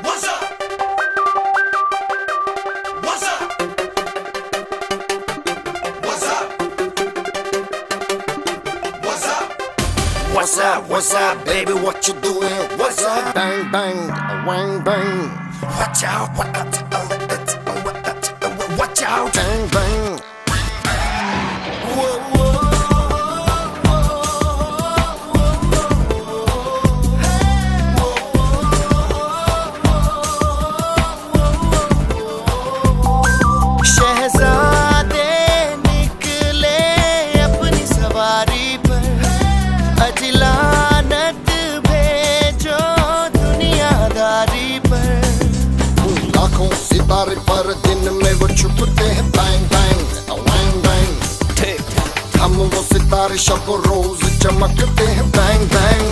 What's up? What's up? What's up? What's up? What's up, what's up, baby, what you doing? What's up? Bang bang, wang bang. Watch out, watch out. Bang bang. शहजादे निकले अपनी सवारी पर, अजलानत भेजो दुनियादारी पर। लाखों सितारे पर दिन में वो छुपते हैं। बैंग बैंग, वैंग बैंग। हम वो सितारे शब रोज चमकते हैं। Bang bang.